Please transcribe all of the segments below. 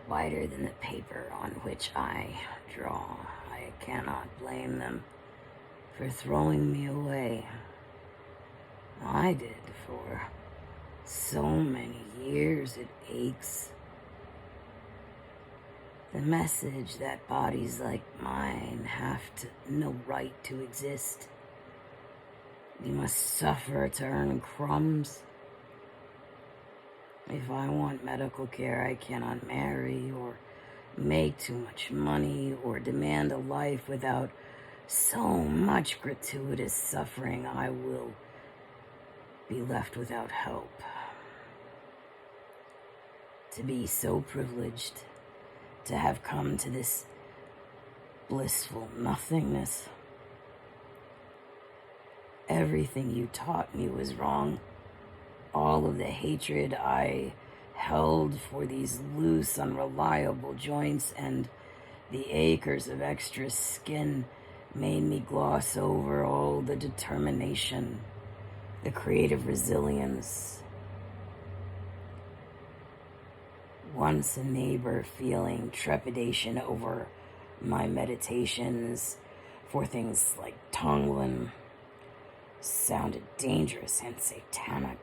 whiter than the paper on which I draw. I cannot blame them for throwing me away. I did for so many years. It aches. The message that bodies like mine have no right to exist. You must suffer to earn crumbs. If I want medical care, I cannot marry or make too much money or demand a life without so much gratuitous suffering. I will be left without help. To be so privileged to have come to this blissful nothingness. Everything you taught me was wrong. All of the hatred I held for these loose, unreliable joints and the acres of extra skin made me gloss over all the determination, the creative resilience. Once a neighbor feeling trepidation over my meditations for things like Tonglen sounded dangerous and satanic,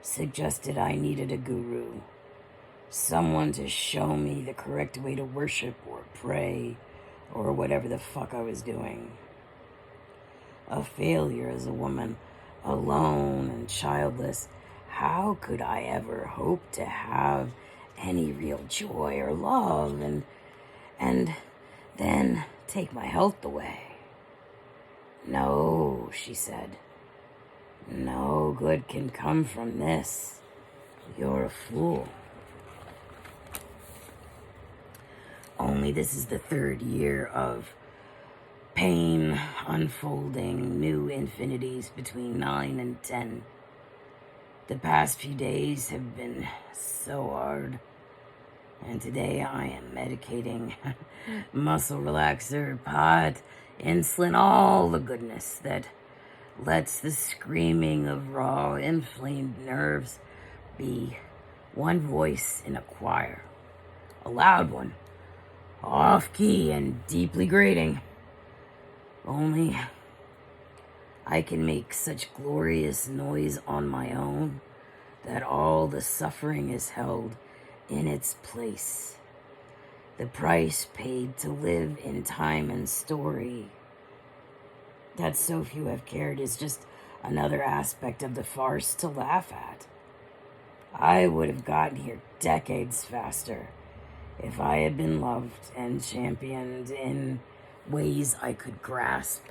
suggested I needed a guru, someone to show me the correct way to worship or pray or whatever the fuck I was doing. A failure as a woman, alone and childless, how could I ever hope to have any real joy or love and then take my health away? No, she said. No good can come from this. You're a fool. Only this is the third year of pain unfolding, new infinities between 9 and 10. The past few days have been so hard. And today I am medicating, muscle relaxer, pot, insulin, all the goodness that lets the screaming of raw, inflamed nerves be one voice in a choir. A loud one, off-key and deeply grating. Only I can make such glorious noise on my own that all the suffering is held in its place. The price paid to live in time and story that so few have cared is just another aspect of the farce to laugh at. I would have gotten here decades faster if I had been loved and championed in ways I could grasp.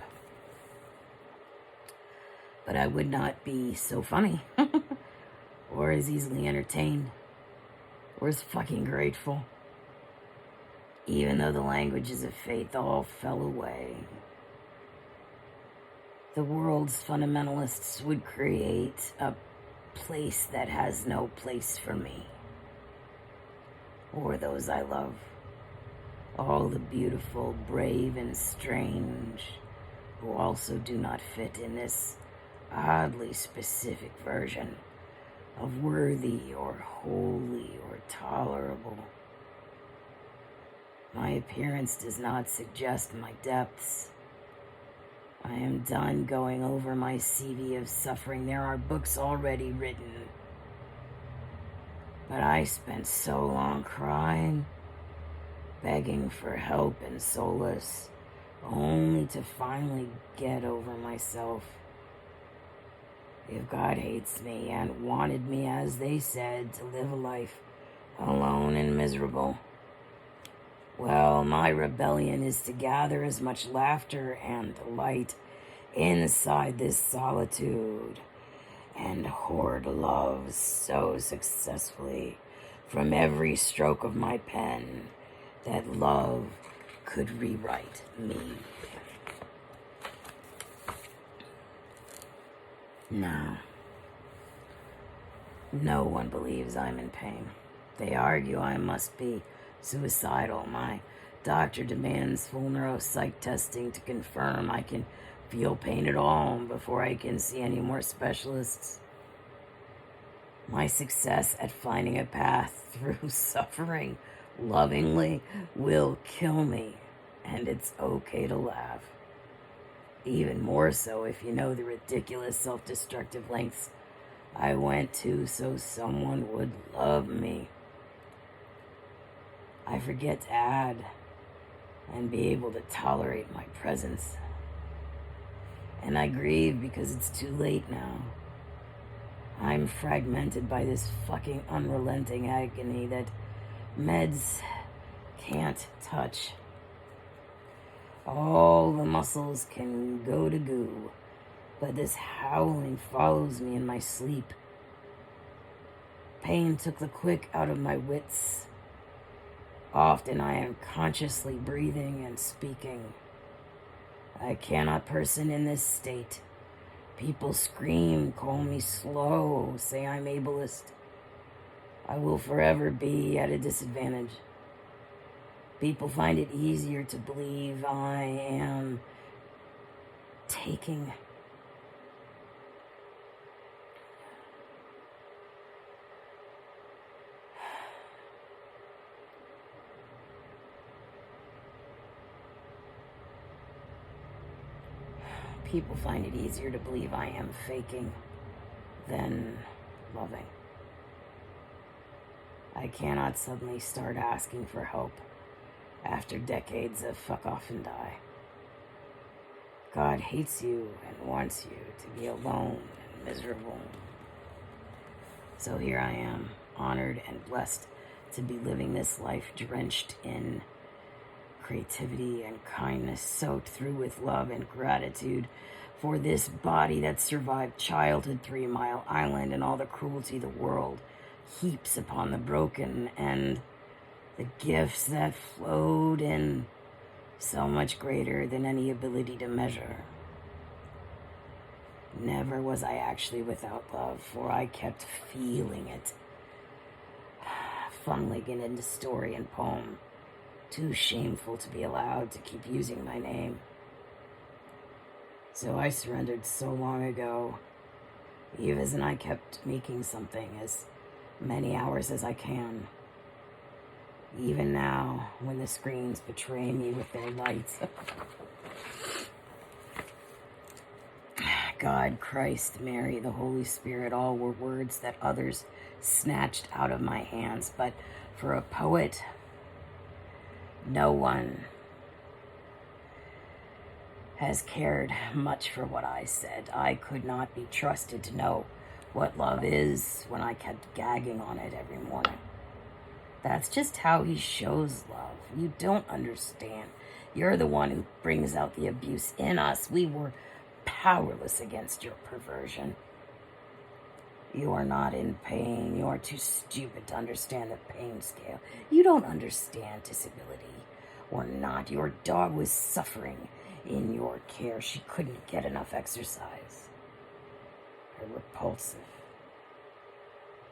But I would not be so funny or as easily entertained or as fucking grateful. Even though the languages of faith all fell away, the world's fundamentalists would create a place that has no place for me or those I love. All the beautiful, brave, and strange who also do not fit in this oddly specific version of worthy or holy or tolerable. My appearance does not suggest my depths. I am done going over my CV of suffering. There are books already written. But I spent so long crying, begging for help and solace, only to finally get over myself. If God hates me and wanted me, as they said, to live a life alone and miserable, well, my rebellion is to gather as much laughter and delight inside this solitude and hoard love so successfully from every stroke of my pen that love could rewrite me. No. No one believes I'm in pain. They argue I must be suicidal. My doctor demands full neuropsych testing to confirm I can feel pain at all before I can see any more specialists. My success at finding a path through suffering lovingly will kill me, and it's okay to laugh. Even more so if you know the ridiculous self-destructive lengths I went to so someone would love me. I forget to add and be able to tolerate my presence. And I grieve because it's too late now. I'm fragmented by this fucking unrelenting agony that meds can't touch. All the muscles can go to goo, but this howling follows me in my sleep. Pain took the quick out of my wits. Often I am consciously breathing and speaking. I cannot person in this state. People scream, call me slow, say I'm ableist. I will forever be at a disadvantage. People find it easier to believe I am taking people find it easier to believe I am faking than loving. I cannot suddenly start asking for help after decades of fuck off and die. God hates you and wants you to be alone and miserable. So here I am, honored and blessed to be living this life drenched in creativity and kindness, soaked through with love and gratitude for this body that survived childhood, 3 Mile Island, and all the cruelty the world heaps upon the broken, and the gifts that flowed in, so much greater than any ability to measure. Never was I actually without love, for I kept feeling it, funneling it into story and poem. Too shameful to be allowed to keep using my name. So I surrendered so long ago. Evas and I kept making something as many hours as I can. Even now, when the screens betray me with their lights. God, Christ, Mary, the Holy Spirit, all were words that others snatched out of my hands. But for a poet, no one has cared much for what I said. I could not be trusted to know what love is when I kept gagging on it every morning. That's just how he shows love. You don't understand. You're the one who brings out the abuse in us. We were powerless against your perversion. You are not in pain. You are too stupid to understand the pain scale. You don't understand disability or not. Your dog was suffering in your care. She couldn't get enough exercise. You're repulsive.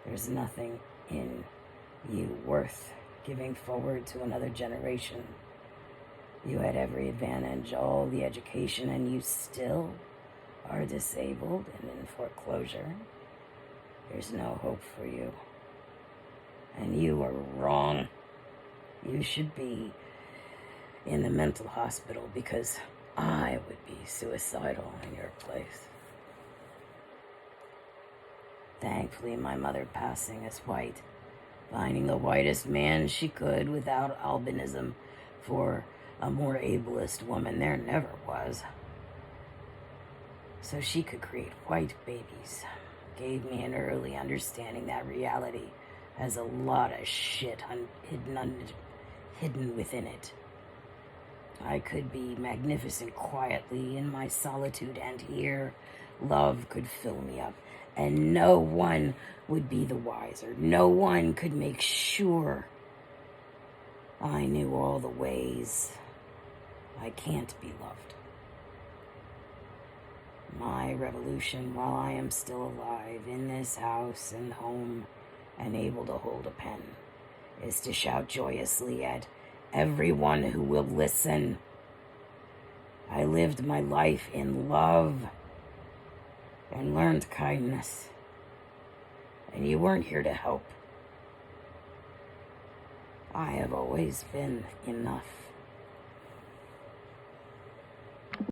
There's nothing in you worth giving forward to another generation. You had every advantage, all the education, and you still are disabled and in foreclosure. There's no hope for you. And you are wrong. You should be in the mental hospital because I would be suicidal in your place. Thankfully, my mother passing as white, finding the whitest man she could without albinism for a more ableist woman there never was. So she could create white babies. Gave me an early understanding that reality has a lot of shit hidden within it. I could be magnificent quietly in my solitude, and here love could fill me up, and no one would be the wiser. No one could make sure I knew all the ways I can't be loved. My revolution, while I am still alive in this house and home and able to hold a pen, is to shout joyously at everyone who will listen. I lived my life in love and learned kindness. and you weren't here to help. I have always been enough.